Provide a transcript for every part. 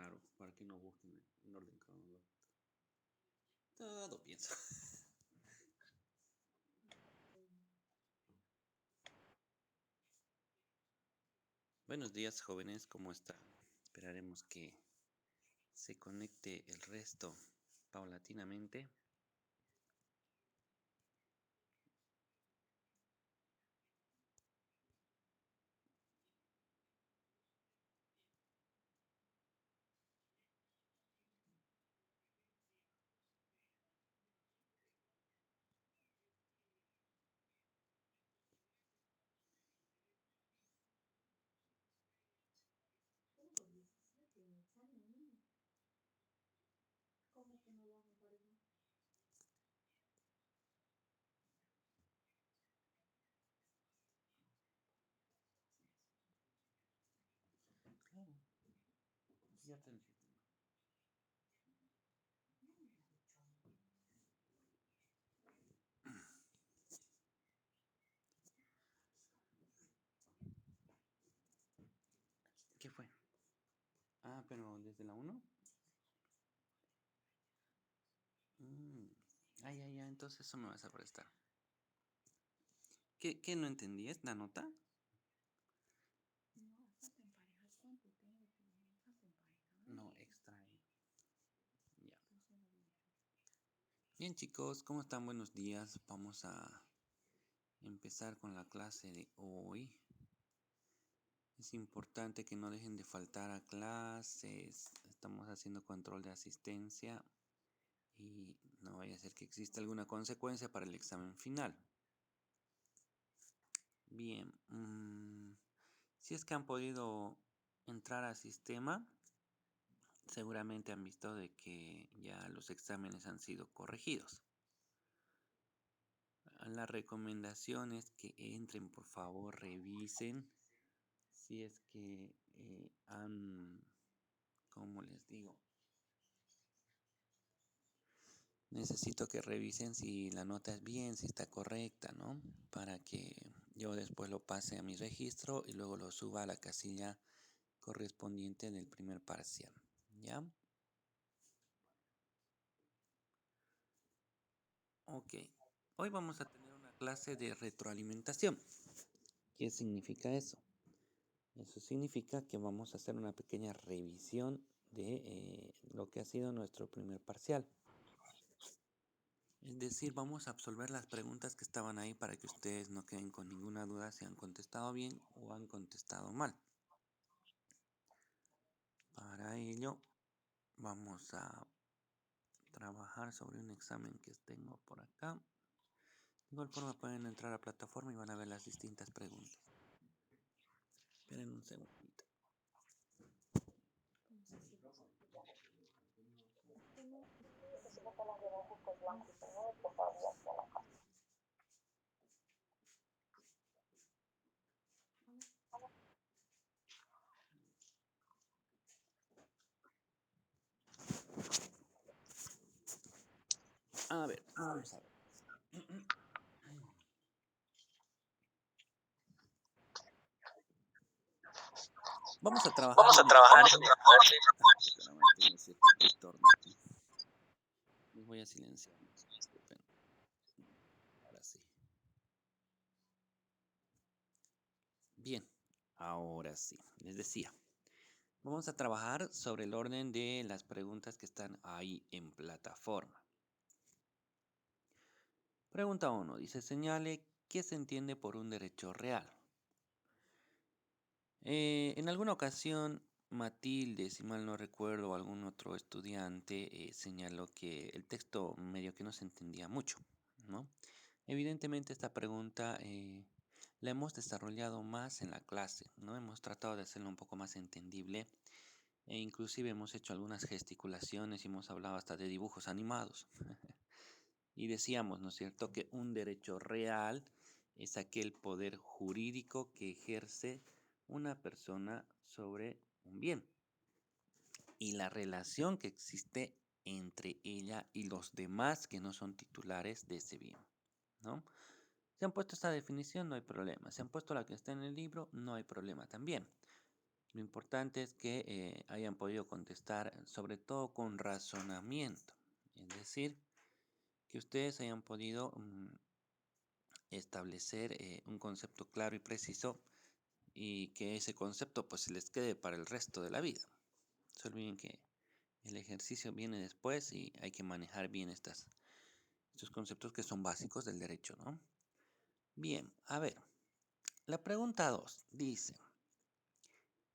Claro, para que no busquen en orden cronológico. Todo pienso. Buenos días, jóvenes, ¿cómo están? Esperaremos que se conecte el resto paulatinamente. Tengo 17 en examen. ¿Cómo que no lo hago para eso? Claro, ya te entiendo. No me ha dicho a mí. ¿Qué fue? Ah, pero desde la 1. Ya, entonces eso me vas a prestar. ¿Qué no entendí? ¿Es la nota? No, falta emparejar. ¿Cuánto tengo? Falta emparejar. No, extrae. Ya. Tercera división. Bien, chicos, ¿cómo están? Buenos días. Vamos a empezar con la clase de hoy. Es importante que no dejen de faltar a clases. Estamos haciendo control de asistencia y no vaya a ser que exista alguna consecuencia para el examen final. Bien, si es que han podido entrar al sistema, seguramente han visto de que ya los exámenes han sido corregidos. La recomendación es que entren, por favor, revisen si es que ¿cómo les digo? Necesito que revisen si la nota es bien, si está correcta, ¿no? Para que yo después lo pase a mi registro y luego lo suba a la casilla correspondiente del primer parcial, ¿ya? Ok. Hoy vamos a tener una clase de retroalimentación. ¿Qué significa eso? Eso significa que vamos a hacer una pequeña revisión de lo que ha sido nuestro primer parcial. Es decir, vamos a absolver las preguntas que estaban ahí para que ustedes no queden con ninguna duda si han contestado bien o han contestado mal. Para ello, vamos a trabajar sobre un examen que tengo por acá. De igual forma pueden entrar a la plataforma y van a ver las distintas preguntas. Esperen un segundito. ¿Cómo se hace? A ver, vamos a ver. Vamos a trabajar en una parte. Caramba, tengo cierto retorno aquí. Les voy a silenciar. Disculpen. Ahora sí. Bien, ahora sí. Les decía. Vamos a trabajar sobre el orden de las preguntas que están ahí en plataforma. Pregunta 1. Dice, señale qué se entiende por un derecho real. En alguna ocasión, Matilde, si mal no recuerdo, o algún otro estudiante señaló que el texto medio que no se entendía mucho, ¿no? Evidentemente esta pregunta la hemos desarrollado más en la clase, ¿no? Hemos tratado de hacerla un poco más entendible e inclusive hemos hecho algunas gesticulaciones y hemos hablado hasta de dibujos animados. Y decíamos, ¿no es cierto?, que un derecho real es aquel poder jurídico que ejerce una persona sobre un bien y la relación que existe entre ella y los demás que no son titulares de ese bien, ¿no? Si han puesto esta definición, no hay problema. Si han puesto la que está en el libro, no hay problema también. Lo importante es que hayan podido contestar, sobre todo con razonamiento. Es decir, que ustedes hayan podido establecer un concepto claro y preciso y que ese concepto pues se les quede para el resto de la vida. No se olviden que el ejercicio viene después y hay que manejar bien estos conceptos que son básicos del derecho, ¿no? Bien, a ver, la pregunta 2 dice,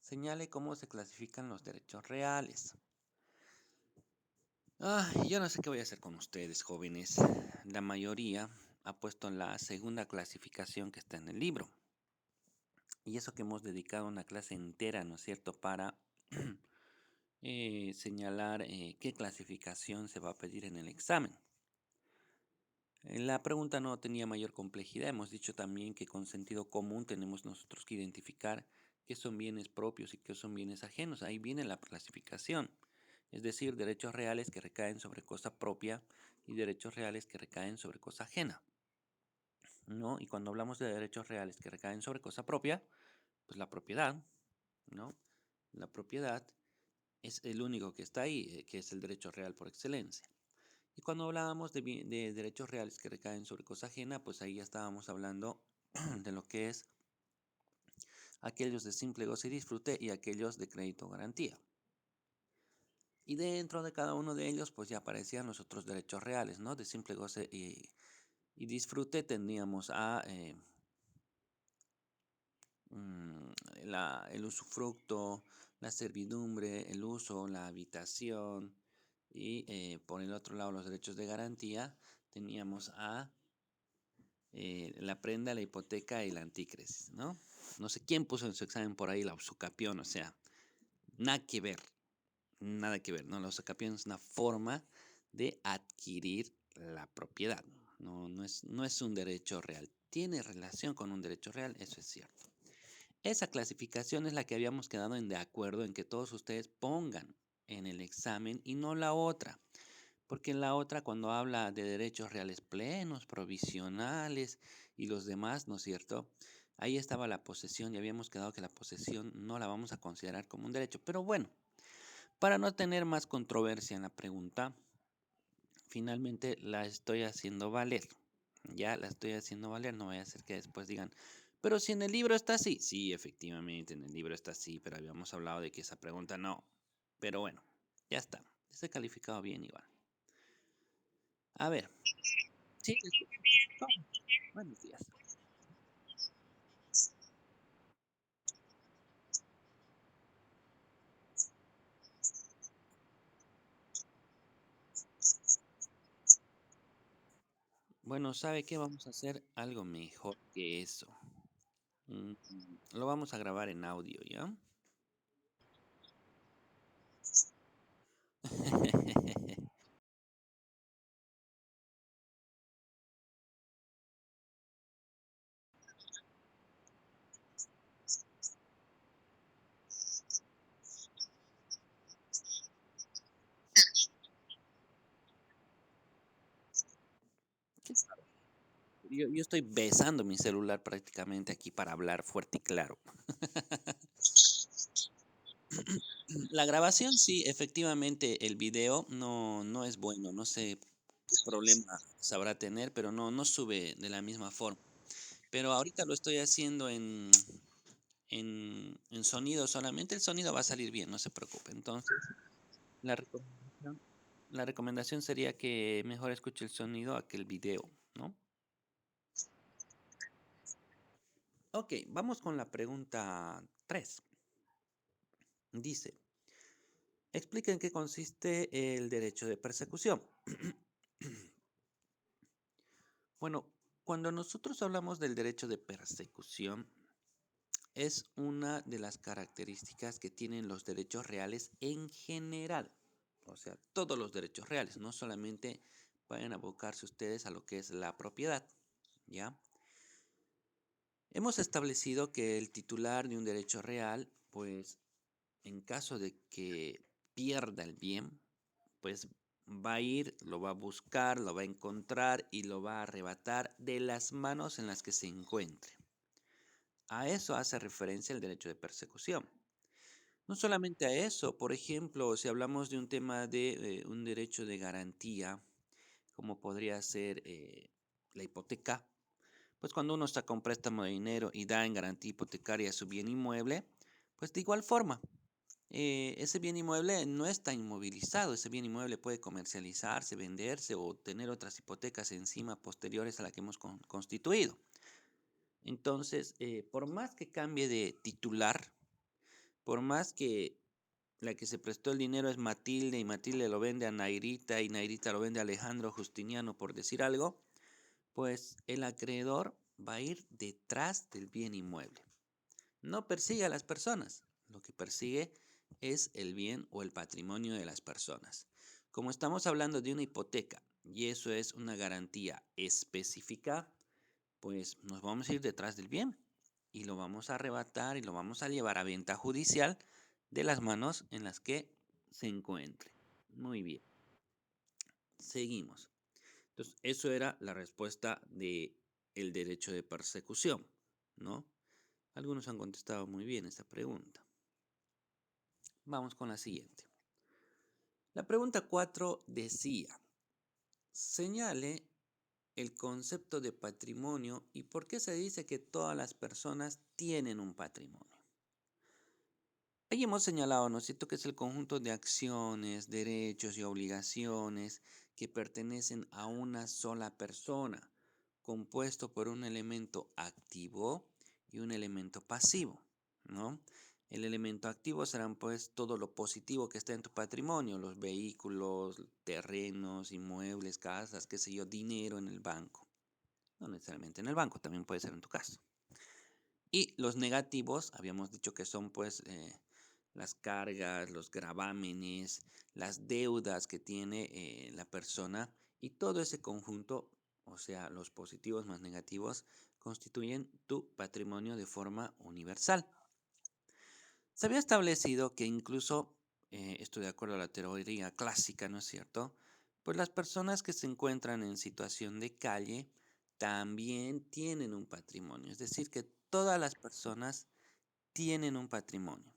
señale cómo se clasifican los derechos reales. Yo no sé qué voy a hacer con ustedes, jóvenes. La mayoría ha puesto la segunda clasificación que está en el libro. Y eso que hemos dedicado una clase entera, ¿no es cierto?, para señalar qué clasificación se va a pedir en el examen. La pregunta no tenía mayor complejidad. Hemos dicho también que con sentido común tenemos nosotros que identificar qué son bienes propios y qué son bienes ajenos. Ahí viene la clasificación. Es decir, derechos reales que recaen sobre cosa propia y derechos reales que recaen sobre cosa ajena, ¿no? Y cuando hablamos de derechos reales que recaen sobre cosa propia, pues la propiedad, ¿no? La propiedad es el único que está ahí, que es el derecho real por excelencia. Y cuando hablábamos de derechos reales que recaen sobre cosa ajena, pues ahí ya estábamos hablando de lo que es aquellos de simple goce y disfrute y aquellos de crédito o garantía. Y dentro de cada uno de ellos, pues ya aparecían los otros derechos reales, ¿no? De simple goce y disfrute tendríamos a mm, el usufructo, la servidumbre, el uso, la habitación y por el otro lado los derechos de garantía teníamos a la prenda, la hipoteca y la antícresis, ¿no? No sé quién puso en su examen por ahí la usucapión, o sea, nada que ver, nada que ver, ¿no? La usucapión es una forma de adquirir la propiedad, no es un derecho real. Tiene relación con un derecho real, eso es cierto. Esa clasificación es la que habíamos quedado en de acuerdo en que todos ustedes pongan en el examen y no la otra. Porque en la otra, cuando habla de derechos reales plenos, provisionales y los demás, ¿no es cierto? Ahí estaba la posesión y habíamos quedado que la posesión no la vamos a considerar como un derecho. Pero bueno, para no tener más controversia en la pregunta, finalmente la estoy haciendo valer. Ya la estoy haciendo valer, no vaya a ser que después digan, pero si en el libro está así. Sí, efectivamente, en el libro está así, pero habíamos hablado de que esa pregunta no. Pero bueno, ya está. Está calificado bien igual. A ver, sí, te escucho. ¿Cómo? Buenos días. Bueno, ¿sabe qué? Vamos a hacer algo mejor que eso. Lo vamos a grabar en audio, ¿ya? ¿Qué sabe? Yo estoy besando mi celular prácticamente aquí para hablar fuerte y claro. La grabación sí, efectivamente, el video no es bueno, no sé qué problema sabrá tener, pero no sube de la misma forma. Pero ahorita lo estoy haciendo en sonido solamente, el sonido va a salir bien, no se preocupe. Entonces, la recomendación la recomendación sería que mejor escuche el sonido a que el video, ¿no? Okey, vamos con la pregunta 3. Dice: explica en qué consiste el derecho de persecución. Bueno, cuando nosotros hablamos del derecho de persecución, es una de las características que tienen los derechos reales en general. O sea, todos los derechos reales, no solamente vayan a abocarse ustedes a lo que es la propiedad, ¿ya? Hemos establecido que el titular de un derecho real, pues, en caso de que pierda el bien, pues va a ir, lo va a buscar, lo va a encontrar y lo va a arrebatar de las manos en las que se encuentre. A eso hace referencia el derecho de persecución. No solamente a eso, por ejemplo, si hablamos de un tema de un derecho de garantía, como podría ser la hipoteca, pues cuando uno saca un préstamo de dinero y da en garantía hipotecaria su bien inmueble, pues de igual forma, ese bien inmueble no está inmovilizado, ese bien inmueble puede comercializarse, venderse o tener otras hipotecas encima posteriores a la que hemos constituido. Entonces, por más que cambie de titular, por más que la que se prestó el dinero es Matilde y Matilde lo vende a Nairita y Nairita lo vende a Alejandro Justiniano, por decir algo, pues el acreedor va a ir detrás del bien inmueble. No persigue a las personas, lo que persigue es el bien o el patrimonio de las personas. Como estamos hablando de una hipoteca y eso es una garantía específica, pues nos vamos a ir detrás del bien y lo vamos a arrebatar y lo vamos a llevar a venta judicial de las manos en las que se encuentre. Muy bien, seguimos. Entonces, eso era la respuesta de el derecho de persecución, ¿no? Algunos han contestado muy bien esta pregunta. Vamos con la siguiente. La pregunta 4 decía, señale el concepto de patrimonio y por qué se dice que todas las personas tienen un patrimonio. Ahí hemos señalado, ¿no es cierto?, que es el conjunto de acciones, derechos y obligaciones que pertenecen a una sola persona, compuesto por un elemento activo y un elemento pasivo, ¿no? El elemento activo serán pues todo lo positivo que está en tu patrimonio, los vehículos, terrenos, inmuebles, casas, qué sé yo, dinero en el banco. No necesariamente en el banco, también puede ser en tu casa. Y los negativos, habíamos dicho que son pues las cargas, los gravámenes, las deudas que tiene la persona y todo ese conjunto, o sea, los positivos más negativos, constituyen tu patrimonio de forma universal. Se había establecido que incluso, esto de acuerdo a la teoría clásica, ¿no es cierto? Pues las personas que se encuentran en situación de calle también tienen un patrimonio, es decir, que todas las personas tienen un patrimonio.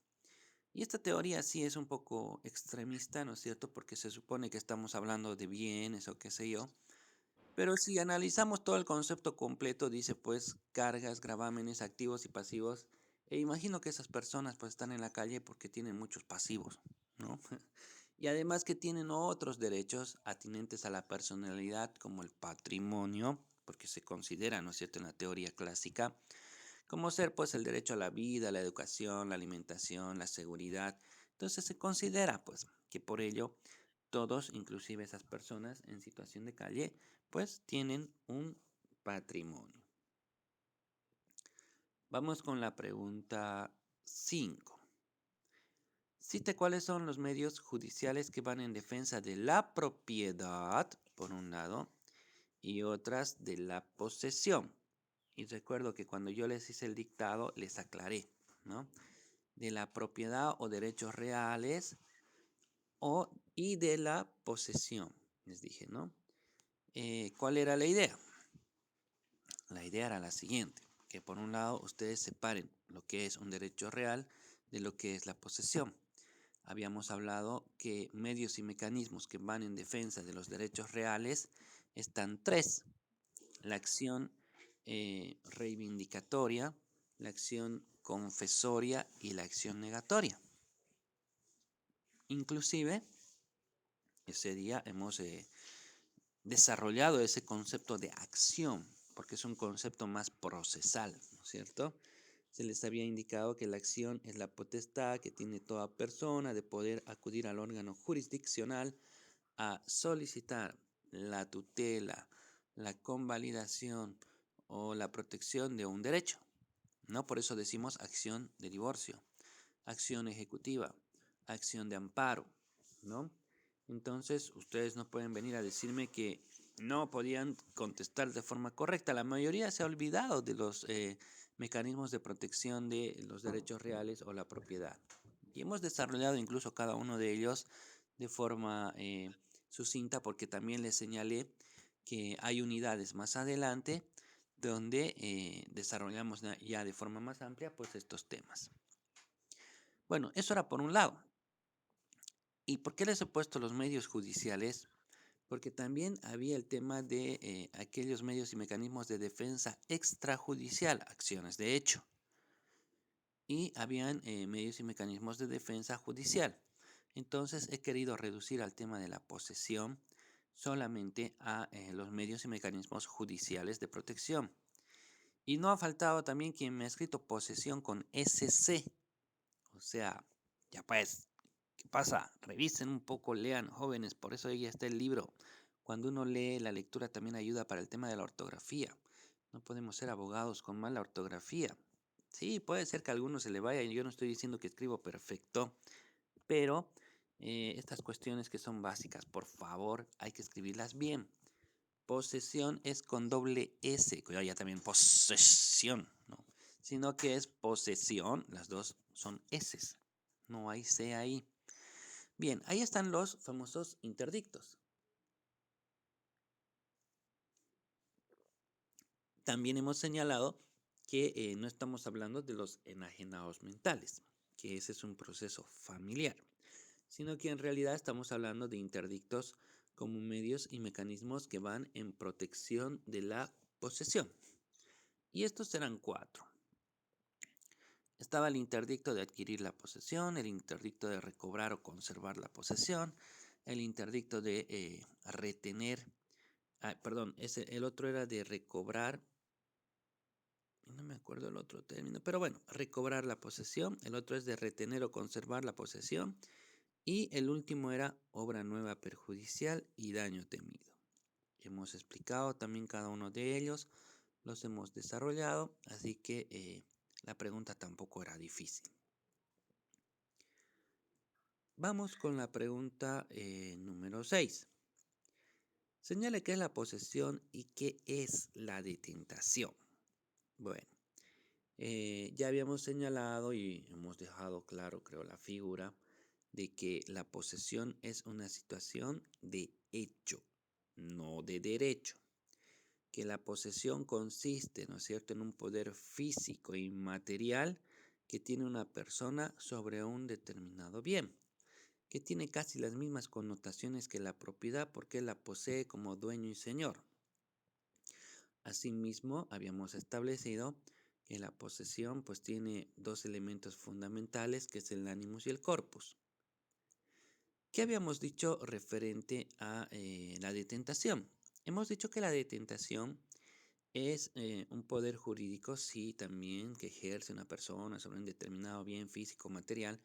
Y esta teoría sí es un poco extremista, ¿no es cierto? Porque se supone que estamos hablando de bienes o qué sé yo. Pero si analizamos todo el concepto completo, dice pues cargas, gravámenes, activos y pasivos. E imagino que esas personas pues están en la calle porque tienen muchos pasivos, ¿no? Y además que tienen otros derechos atinentes a la personalidad como el patrimonio, porque se considera, ¿no es cierto?, en la teoría clásica, como ser pues el derecho a la vida, la educación, la alimentación, la seguridad. Entonces se considera pues que por ello todos, inclusive esas personas en situación de calle, pues tienen un patrimonio. Vamos con la pregunta 5. Cite cuáles son los medios judiciales que van en defensa de la propiedad, por un lado, y otras de la posesión. Y recuerdo que cuando yo les hice el dictado, les aclaré, ¿no? De la propiedad o derechos reales y de la posesión, les dije, ¿no? ¿Cuál era la idea? La idea era la siguiente, que por un lado ustedes separen lo que es un derecho real de lo que es la posesión. Habíamos hablado que medios y mecanismos que van en defensa de los derechos reales están tres: la acción reivindicatoria, la acción confesoria y la acción negatoria. Inclusive, ese día hemos desarrollado ese concepto de acción, porque es un concepto más procesal, ¿no es cierto? Se les había indicado que la acción es la potestad que tiene toda persona de poder acudir al órgano jurisdiccional a solicitar la tutela, la convalidación o la protección de un derecho, ¿no? Por eso decimos acción de divorcio, acción ejecutiva, acción de amparo, ¿no? Entonces, ustedes no pueden venir a decirme que no podían contestar de forma correcta. La mayoría se ha olvidado de los mecanismos de protección de los derechos reales o la propiedad. Y hemos desarrollado incluso cada uno de ellos de forma sucinta, porque también les señalé que hay unidades más adelante donde desarrollamos ya de forma más amplia pues estos temas. Bueno, eso era por un lado. ¿Y por qué les he puesto los medios judiciales? Porque también había el tema de aquellos medios y mecanismos de defensa extrajudicial, acciones de hecho, y habían medios y mecanismos de defensa judicial. Entonces he querido reducir al tema de la posesión solamente a los medios y mecanismos judiciales de protección. Y no ha faltado también quien me ha escrito posesión con SC. O sea, ya pues, ¿qué pasa? Revisen un poco, lean, jóvenes, por eso ahí está el libro. Cuando uno lee, la lectura también ayuda para el tema de la ortografía. No podemos ser abogados con mala ortografía. Sí, puede ser que a alguno se le vaya, y yo no estoy diciendo que escribo perfecto, pero estas cuestiones que son básicas, por favor, hay que escribirlas bien. Posesión es con doble S, cuidado ya también posesión, ¿no? Sino que es posesión, las dos son S, no hay C ahí. Bien, ahí están los famosos interdictos. También hemos señalado que no estamos hablando de los enajenados mentales, que ese es un proceso familiar, sino que en realidad estamos hablando de interdictos como medios y mecanismos que van en protección de la posesión. Y estos serán cuatro. Estaba el interdicto de adquirir la posesión, el interdicto de recobrar o conservar la posesión, el interdicto de retener, perdón, el otro era de recobrar, no me acuerdo el otro término, pero bueno, recobrar la posesión, el otro es de retener o conservar la posesión, y el último era obra nueva perjudicial y daño temido. Hemos explicado también cada uno de ellos, los hemos desarrollado, así que la pregunta tampoco era difícil. Vamos con la pregunta número 6. Señale qué es la posesión y qué es la detentación. Bueno, ya habíamos señalado y hemos dejado claro, creo, la figura de que la posesión es una situación de hecho, no de derecho. Que la posesión consiste, ¿no es cierto?, en un poder físico e inmaterial que tiene una persona sobre un determinado bien, que tiene casi las mismas connotaciones que la propiedad porque la posee como dueño y señor. Asimismo, habíamos establecido que la posesión pues tiene dos elementos fundamentales, que es el animus y el corpus. ¿Qué habíamos dicho referente a la detentación? Hemos dicho que la detentación es un poder jurídico, sí, también que ejerce una persona sobre un determinado bien físico o material,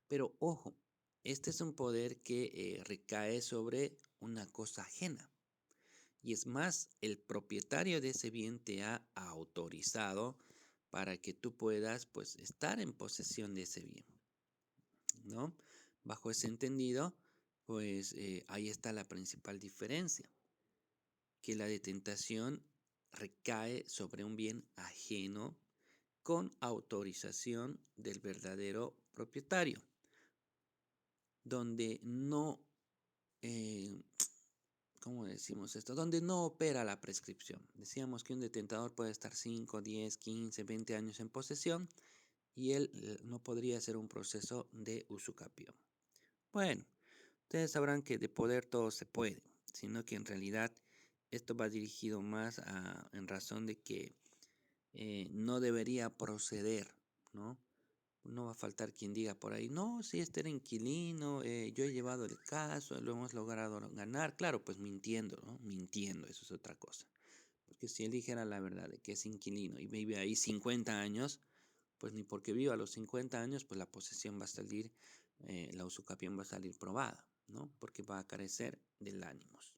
pero ojo, este es un poder que recae sobre una cosa ajena. Y es más, el propietario de ese bien te ha autorizado para que tú puedas, pues, estar en posesión de ese bien, ¿no? Bajo ese entendido, pues, ahí está la principal diferencia, que la detentación recae sobre un bien ajeno con autorización del verdadero propietario, donde no, eh, ¿cómo decimos esto? Donde no opera la prescripción. Decíamos que un detentador puede estar 5, 10, 15, 20 años en posesión y él no podría hacer un proceso de usucapión. Bueno, ustedes sabrán que de poder todo se puede, sino que en realidad esto va dirigido más en razón de que no debería proceder, ¿no? No va a faltar quien diga por ahí, no, si este era inquilino, yo he llevado el caso, lo hemos logrado ganar. Claro, pues mintiendo, ¿no? Mintiendo, eso es otra cosa. Porque si él dijera la verdad de que es inquilino y vive ahí 50 años, pues ni porque viva a los 50 años, pues la posesión va a salir, la usucapión va a salir probada, ¿no? Porque va a carecer del ánimos.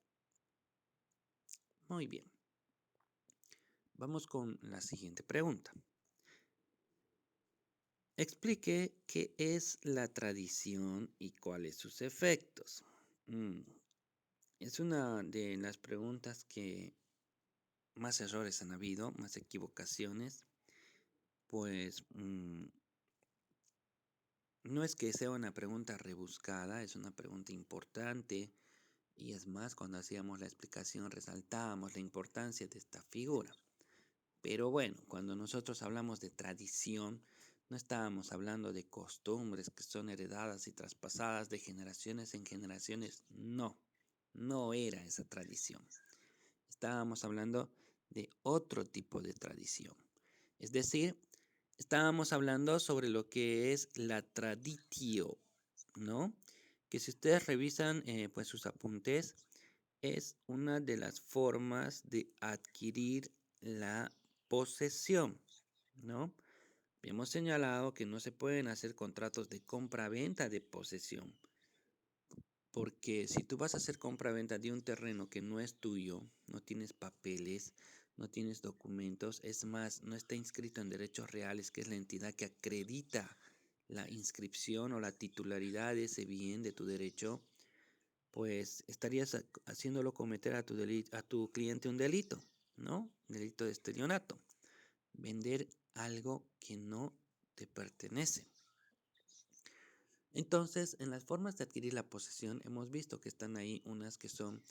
Muy bien. Vamos con la siguiente pregunta. Explique qué es la tradición y cuáles sus efectos. Mm, Es una de las preguntas que más errores han habido, más equivocaciones, pues no es que sea una pregunta rebuscada, es una pregunta importante y es más, cuando hacíamos la explicación resaltábamos la importancia de esta figura. Pero bueno, cuando nosotros hablamos de tradición, No estábamos hablando de costumbres que son heredadas y traspasadas de generaciones en generaciones. No, no era esa tradición. Estábamos hablando de otro tipo de tradición. Es decir, estábamos hablando sobre lo que es la traditio, ¿no? Que si ustedes revisan pues sus apuntes, es una de las formas de adquirir la posesión, ¿no? Hemos señalado que no se pueden hacer contratos de compra-venta de posesión, porque si tú vas a hacer compra-venta de un terreno que no es tuyo, no tienes papeles, no tienes documentos, es más, no está inscrito en derechos reales, que es la entidad que acredita la inscripción o la titularidad de ese bien, de tu derecho, pues estarías haciéndolo cometer a tu cliente un delito, ¿no? Delito de estelionato. Vender algo que no te pertenece. Entonces, en las formas de adquirir la posesión, hemos visto que están ahí unas que son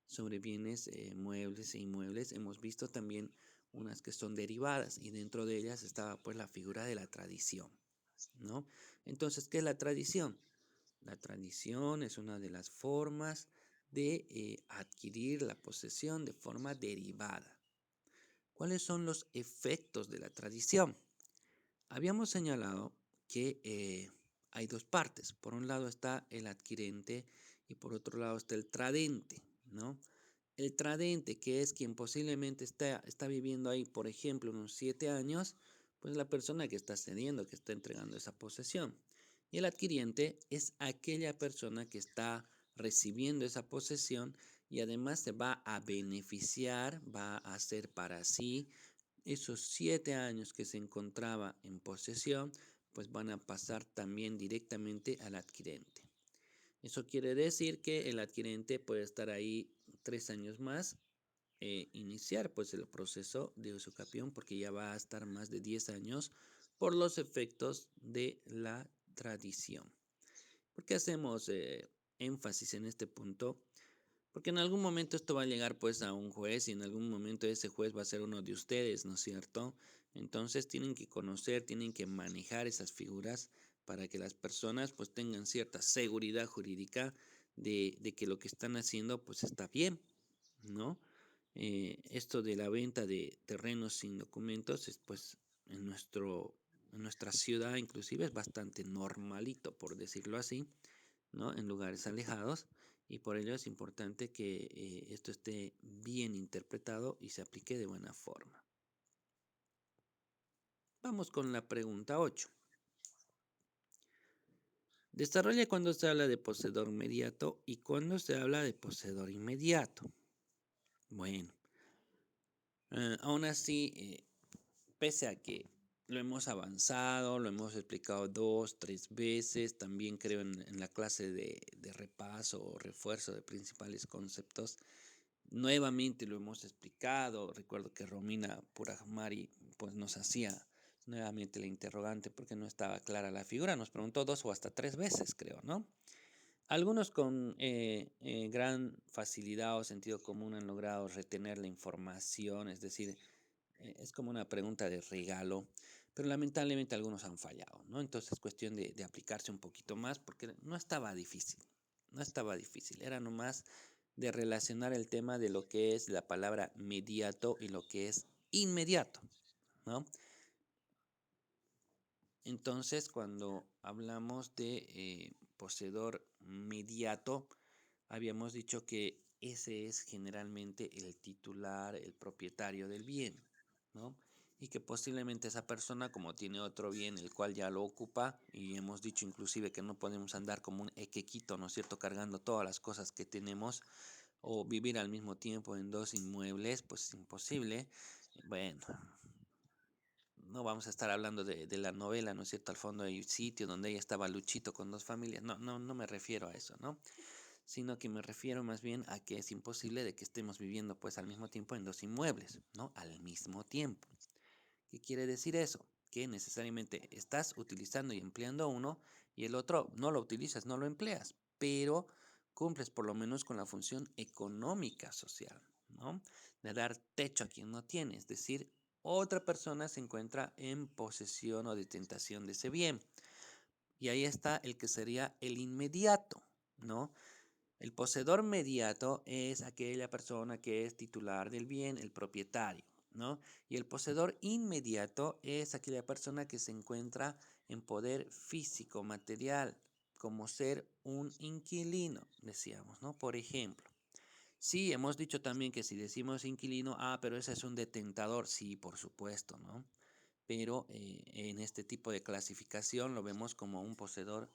sobre bienes muebles e inmuebles. Hemos visto también unas que son derivadas y dentro de ellas estaba pues la figura de la tradición, ¿no? Entonces, ¿qué es la tradición? La tradición es una de las formas de adquirir la posesión de forma derivada. ¿Cuáles son los efectos de la tradición? Habíamos señalado que hay dos partes. Por un lado está el adquirente y por otro lado está el tradente, ¿no? El tradente, que es quien posiblemente está viviendo ahí, por ejemplo, unos 7 años, pues la persona que está cediendo, que está entregando esa posesión. Y el adquiriente es aquella persona que está recibiendo esa posesión y además se va a beneficiar, va a hacer para sí esos 7 años que se encontraba en posesión, pues van a pasar también directamente al adquirente. Eso quiere decir que el adquirente puede estar ahí 3 años más, iniciar pues el proceso de usucapión porque ya va a estar más de 10 años por los efectos de la tradición. ¿Por qué hacemos énfasis en este punto? Porque en algún momento esto va a llegar pues a un juez y en algún momento ese juez va a ser uno de ustedes, ¿no es cierto? Entonces tienen que conocer, tienen que manejar esas figuras para que las personas pues tengan cierta seguridad jurídica de que lo que están haciendo pues está bien, ¿no? Esto de la venta de terrenos sin documentos es pues en nuestra ciudad inclusive es bastante normalito, por decirlo así, ¿no? En lugares alejados y por ello es importante que esto esté bien interpretado y se aplique de buena forma. Vamos con la pregunta 8. Desarrolla cuando se habla de poseedor inmediato y cuando se habla de poseedor inmediato. Bueno, aún así, pese a que lo hemos avanzado, lo hemos explicado 2, 3 veces, también creo en la clase de repaso o refuerzo de principales conceptos. Nuevamente lo hemos explicado. Recuerdo que Romina Purajmari pues nos hacía nuevamente la interrogante porque no estaba clara la figura. Nos preguntó 2 o hasta 3 veces, creo, ¿no? Algunos con gran facilidad o sentido común han logrado retener la información, es decir, es como una pregunta de regalo, pero lamentablemente algunos han fallado, ¿no? Entonces es cuestión de aplicarse un poquito más porque no estaba difícil, no estaba difícil, era nomás de relacionar el tema de lo que es la palabra mediato y lo que es inmediato, ¿no? Entonces, cuando hablamos de poseedor mediato, habíamos dicho que ese es generalmente el titular, el propietario del bien, ¿no? Y que posiblemente esa persona, como tiene otro bien, el cual ya lo ocupa, y hemos dicho inclusive que no podemos andar como un equequito, ¿no es cierto?, cargando todas las cosas que tenemos, o vivir al mismo tiempo en dos inmuebles, pues es imposible. Bueno, no vamos a estar hablando de la novela, ¿no es cierto? Al fondo hay un sitio donde ella estaba Luchito con 2 familias. No, no, no me refiero a eso, ¿no? Sino que me refiero más bien a que es imposible de que estemos viviendo pues al mismo tiempo en dos inmuebles, ¿no? Al mismo tiempo. ¿Qué quiere decir eso? Que necesariamente estás utilizando y empleando uno y el otro no lo utilizas, no lo empleas, pero cumples por lo menos con la función económica social, ¿no? De dar techo a quien no tiene, es decir, otra persona se encuentra en posesión o detentación de ese bien. Y ahí está el que sería el inmediato, ¿no? El poseedor mediato es aquella persona que es titular del bien, el propietario, ¿no? Y el poseedor inmediato es aquella persona que se encuentra en poder físico, material, como ser un inquilino, decíamos, ¿no? Por ejemplo. Sí, hemos dicho también que si decimos inquilino, pero ese es un detentador, sí, por supuesto, ¿no? Pero en este tipo de clasificación lo vemos como un poseedor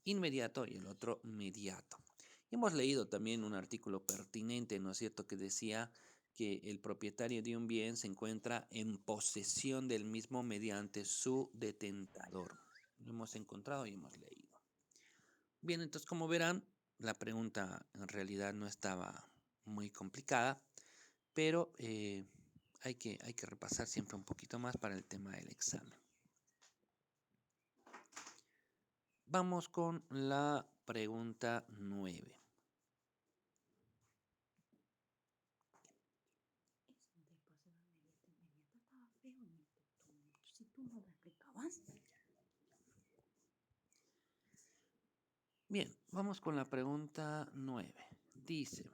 inmediato y el otro mediato. Hemos leído también un artículo pertinente, ¿no es cierto?, que decía que el propietario de un bien se encuentra en posesión del mismo mediante su detentador. Lo hemos encontrado y hemos leído. Bien, entonces como verán, la pregunta en realidad no estaba muy complicada, pero hay que repasar siempre un poquito más para el tema del examen. Vamos con la pregunta 9. Eso de poseedor inmediato, inmediato estaba feo en el texto. Si tú no lo explicabas. Bien, vamos con la pregunta 9. Dice,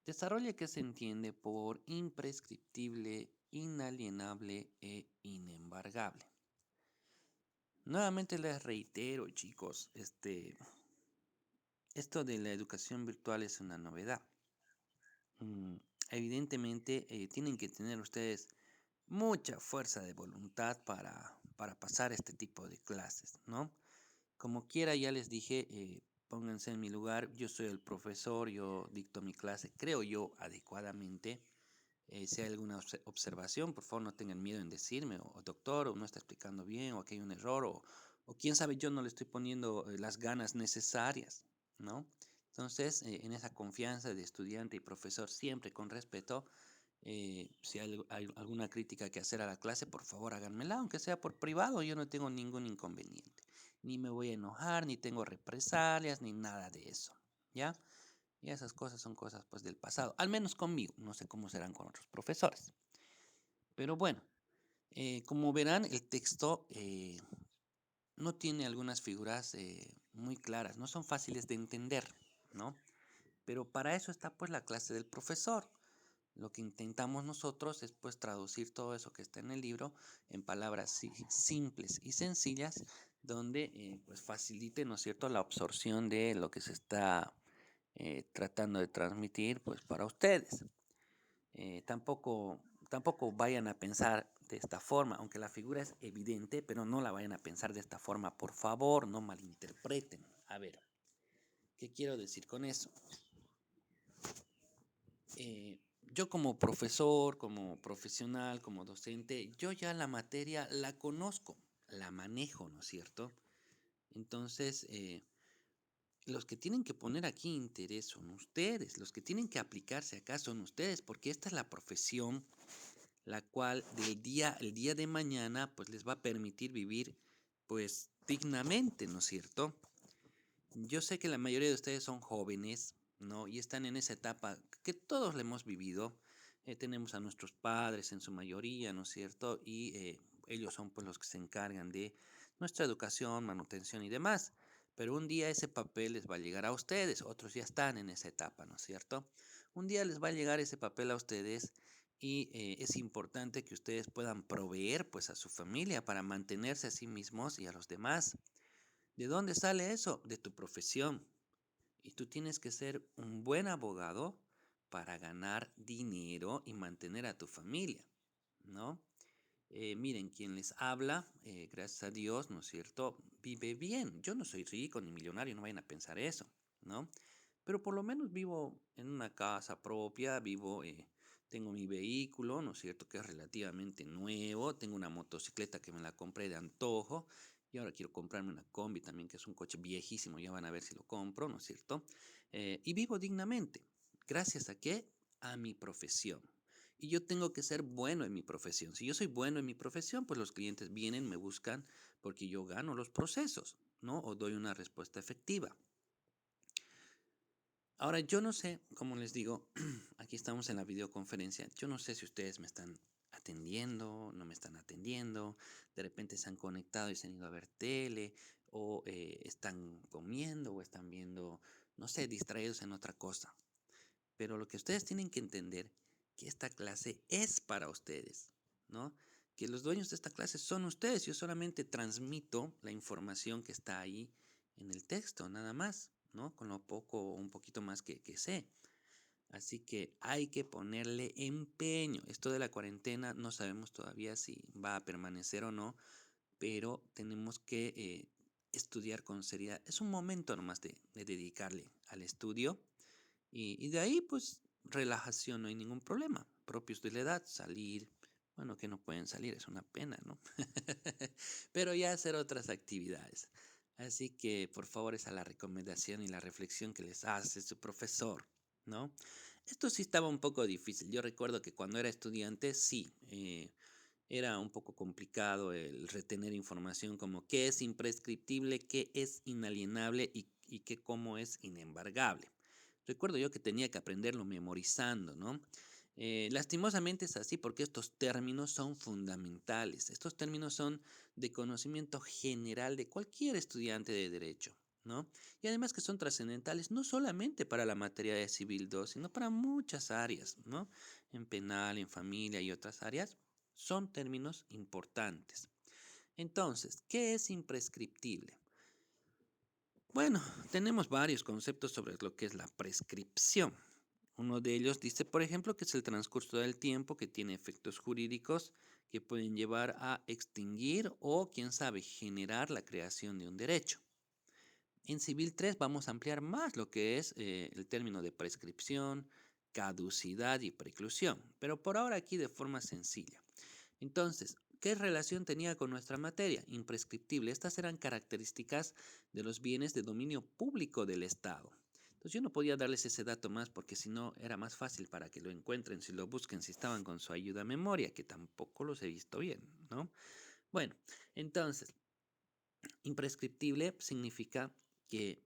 desarrolle qué se entiende por imprescriptible, inalienable e inembargable. Nuevamente les reitero, chicos, esto de la educación virtual es una novedad. Mm, Evidentemente, tienen que tener ustedes mucha fuerza de voluntad para pasar este tipo de clases, ¿no? Como quiera, ya les dije, pónganse en mi lugar, yo soy el profesor, yo dicto mi clase, creo yo adecuadamente. Si hay alguna observación, por favor no tengan miedo en decirme, o doctor, o no está explicando bien, o aquí hay un error, o quién sabe, yo no le estoy poniendo las ganas necesarias, ¿no? Entonces, en esa confianza de estudiante y profesor, siempre con respeto, si hay alguna crítica que hacer a la clase, por favor háganmela, aunque sea por privado, yo no tengo ningún inconveniente. Ni me voy a enojar, ni tengo represalias, ni nada de eso, ¿ya? Y esas cosas son cosas pues del pasado, al menos conmigo, no sé cómo serán con otros profesores. Pero bueno, como verán, el texto no tiene algunas figuras muy claras, no son fáciles de entender, ¿no? Pero para eso está pues la clase del profesor. Lo que intentamos nosotros es pues traducir todo eso que está en el libro en palabras simples y sencillas donde pues facilite, ¿no es cierto?, la absorción de lo que se está tratando de transmitir pues para ustedes. Tampoco vayan a pensar de esta forma, aunque la figura es evidente, pero no la vayan a pensar de esta forma, por favor, no malinterpreten. A ver, ¿qué quiero decir con eso? Yo como profesor, como profesional, como docente, yo ya la materia la conozco, la manejo, ¿no es cierto? Entonces, los que tienen que poner aquí interés son ustedes, los que tienen que aplicarse acá son ustedes, porque esta es la profesión la cual el día de mañana, pues les va a permitir vivir, pues dignamente, ¿no es cierto? Yo sé que la mayoría de ustedes son jóvenes, ¿no? Y están en esa etapa que todos la hemos vivido. Tenemos a nuestros padres en su mayoría, ¿no es cierto? Y ellos son pues los que se encargan de nuestra educación, manutención y demás. Pero un día ese papel les va a llegar a ustedes, otros ya están en esa etapa, ¿no es cierto? Un día les va a llegar ese papel a ustedes y es importante que ustedes puedan proveer pues a su familia para mantenerse a sí mismos y a los demás. ¿De dónde sale eso? De tu profesión. Y tú tienes que ser un buen abogado para ganar dinero y mantener a tu familia, ¿no? Miren, quien les habla, gracias a Dios, ¿no es cierto? Vive bien. Yo no soy rico ni millonario, no vayan a pensar eso, ¿no? Pero por lo menos vivo en una casa propia, tengo mi vehículo, ¿no es cierto? Que es relativamente nuevo, tengo una motocicleta que me la compré de antojo y ahora quiero comprarme una combi también, que es un coche viejísimo, ya van a ver si lo compro, ¿no es cierto? Y vivo dignamente. ¿Gracias a qué? A mi profesión. Y yo tengo que ser bueno en mi profesión. Si yo soy bueno en mi profesión, pues los clientes vienen, me buscan porque yo gano los procesos, ¿no? O doy una respuesta efectiva. Ahora, yo no sé, como les digo, aquí estamos en la videoconferencia, yo no sé si ustedes me están atendiendo, no me están atendiendo, de repente se han conectado y se han ido a ver tele, o están comiendo, o están viendo, no sé, distraídos en otra cosa. Pero lo que ustedes tienen que entender, que esta clase es para ustedes, ¿no? Que los dueños de esta clase son ustedes. Yo solamente transmito la información que está ahí en el texto, nada más, ¿no? Con lo poco o un poquito más que sé. Así que hay que ponerle empeño. Esto de la cuarentena no sabemos todavía si va a permanecer o no, pero tenemos que estudiar con seriedad. Es un momento nomás de dedicarle al estudio y de ahí, pues, relajación, no hay ningún problema. Propios de la edad, salir, bueno, que no pueden salir, es una pena, ¿no? Pero ya hacer otras actividades. Así que, por favor, esa es la recomendación y la reflexión que les hace su profesor, ¿no? Esto sí estaba un poco difícil. Yo recuerdo que cuando era estudiante, sí, era un poco complicado el retener información como qué es imprescriptible, qué es inalienable y qué cómo es inembargable. Recuerdo yo que tenía que aprenderlo memorizando, ¿no? Lastimosamente es así porque estos términos son fundamentales. Estos términos son de conocimiento general de cualquier estudiante de derecho, ¿no? Y además que son trascendentales no solamente para la materia de Civil 2, sino para muchas áreas, ¿no? En penal, en familia y otras áreas son términos importantes. Entonces, ¿qué es imprescriptible? Bueno, tenemos varios conceptos sobre lo que es la prescripción. Uno de ellos dice, por ejemplo, que es el transcurso del tiempo que tiene efectos jurídicos que pueden llevar a extinguir o, quién sabe, generar la creación de un derecho. En Civil 3 vamos a ampliar más lo que es el término de prescripción, caducidad y preclusión, pero por ahora aquí de forma sencilla. Entonces, ¿qué relación tenía con nuestra materia? Imprescriptible. Estas eran características de los bienes de dominio público del Estado. Entonces yo no podía darles ese dato más porque si no era más fácil para que lo encuentren, si lo busquen, si estaban con su ayuda a memoria, que tampoco los he visto bien, ¿no? Bueno, entonces, imprescriptible significa que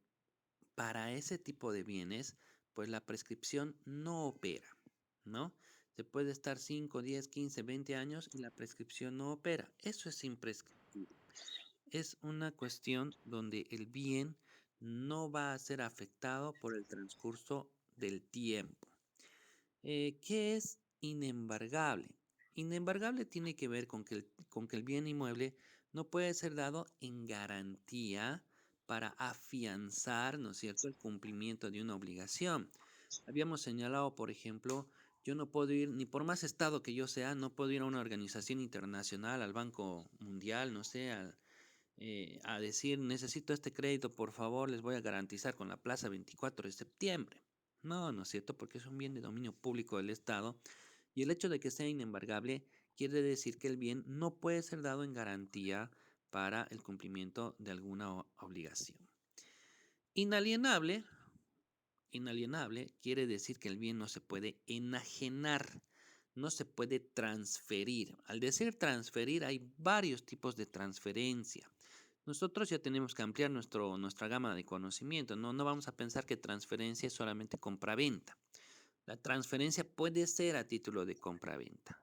para ese tipo de bienes, pues la prescripción no opera, ¿no? Se puede estar 5, 10, 15, 20 años y la prescripción no opera. Eso es imprescriptible. Es una cuestión donde el bien no va a ser afectado por el transcurso del tiempo. ¿Qué es inembargable? Inembargable tiene que ver con que el bien inmueble no puede ser dado en garantía para afianzar, ¿no es cierto?, el cumplimiento de una obligación. Habíamos señalado, por ejemplo, yo no puedo ir, ni por más estado que yo sea, no puedo ir a una organización internacional, al Banco Mundial, no sé, a decir, necesito este crédito, por favor, les voy a garantizar con la Plaza 24 de septiembre. No, no es cierto, porque es un bien de dominio público del Estado y el hecho de que sea inembargable quiere decir que el bien no puede ser dado en garantía para el cumplimiento de alguna obligación. Inalienable, inalienable quiere decir que el bien no se puede enajenar, no se puede transferir. Al decir transferir, hay varios tipos de transferencia. Nosotros ya tenemos que ampliar nuestra gama de conocimiento. No vamos a pensar que transferencia es solamente compra-venta. La transferencia puede ser a título de compra-venta.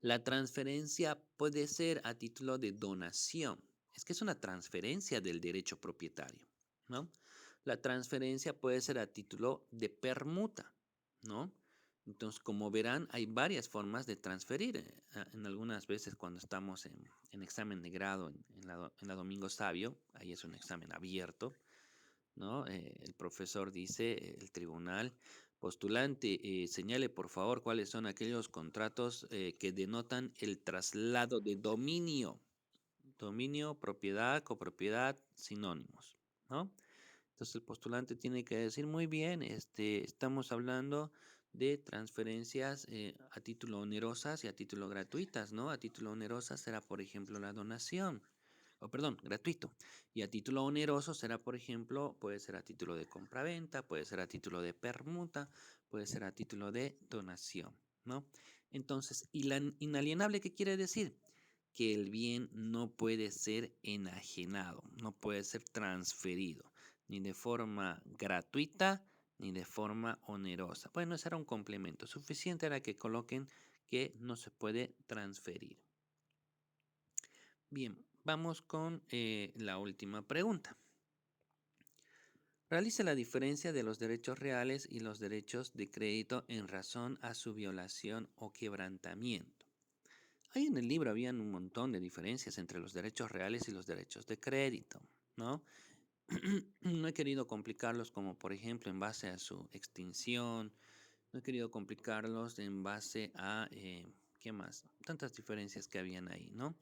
La transferencia puede ser a título de donación. Es que es una transferencia del derecho propietario, ¿no? La transferencia puede ser a título de permuta, ¿no? Entonces, como verán, hay varias formas de transferir. En algunas veces cuando estamos en examen de grado en la Domingo Sabio, ahí es un examen abierto, ¿no? El profesor dice, el tribunal, postulante, señale por favor cuáles son aquellos contratos que denotan el traslado de dominio, dominio, propiedad, copropiedad, sinónimos, ¿no? Entonces el postulante tiene que decir muy bien, estamos hablando de transferencias a título onerosas y a título gratuitas, ¿no? A título onerosa será, por ejemplo, la donación, o perdón, gratuito. Y a título oneroso será, por ejemplo, puede ser a título de compraventa, puede ser a título de permuta, puede ser a título de donación, ¿no? Entonces, ¿y la inalienable qué quiere decir? Que el bien no puede ser enajenado, no puede ser transferido, ni de forma gratuita, ni de forma onerosa. Bueno, ese era un complemento. Suficiente era que coloquen que no se puede transferir. Bien, vamos con la última pregunta. Realice la diferencia de los derechos reales y los derechos de crédito en razón a su violación o quebrantamiento. Ahí en el libro habían un montón de diferencias entre los derechos reales y los derechos de crédito, ¿no? No he querido complicarlos como por ejemplo en base a su extinción, no he querido complicarlos en base a, ¿qué más? Tantas diferencias que habían ahí, ¿no?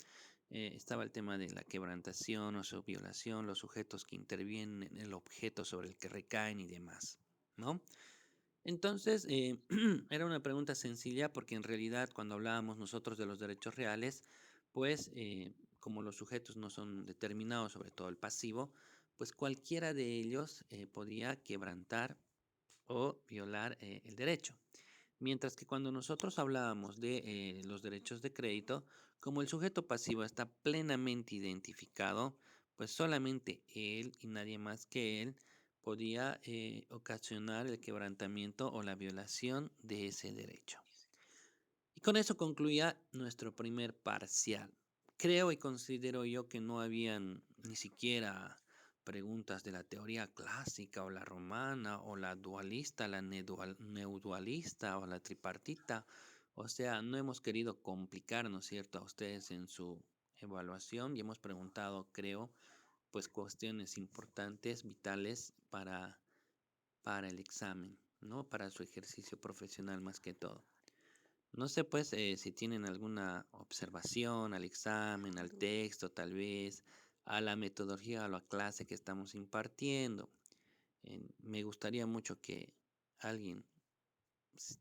Estaba el tema de la quebrantación o su violación, los sujetos que intervienen en el objeto sobre el que recaen y demás, ¿no? Entonces, era una pregunta sencilla porque en realidad cuando hablábamos nosotros de los derechos reales, pues como los sujetos no son determinados, sobre todo el pasivo, pues cualquiera de ellos podía quebrantar o violar el derecho. Mientras que cuando nosotros hablábamos de los derechos de crédito, como el sujeto pasivo está plenamente identificado, pues solamente él y nadie más que él podía ocasionar el quebrantamiento o la violación de ese derecho. Y con eso concluía nuestro primer parcial. Creo y considero yo que no habían ni siquiera preguntas de la teoría clásica o la romana o la dualista, la neudualista o la tripartita. O sea, no hemos querido complicar, ¿no es cierto?, a ustedes en su evaluación y hemos preguntado, creo, pues cuestiones importantes, vitales para el examen, ¿no? Para su ejercicio profesional más que todo. No sé, pues, si tienen alguna observación al examen, al texto, tal vez, a la metodología, a la clase que estamos impartiendo. Me gustaría mucho que alguien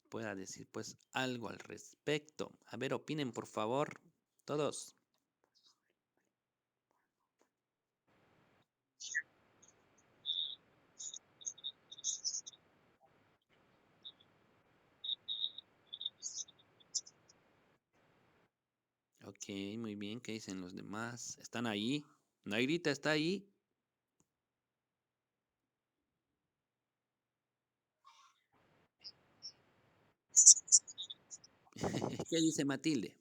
pueda decir, pues, algo al respecto. A ver, opinen, por favor, todos. Ok, muy bien. ¿Qué dicen los demás? ¿Están ahí? ¿Nairita está ahí? ¿Qué dice Matilde?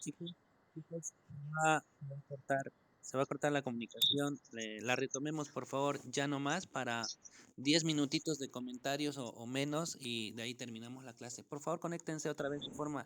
Chicos, chicos, se va a cortar la comunicación. La retomemos, por favor, ya no más para 10 minutitos de comentarios o menos y de ahí terminamos la clase. Por favor, conéctense otra vez de forma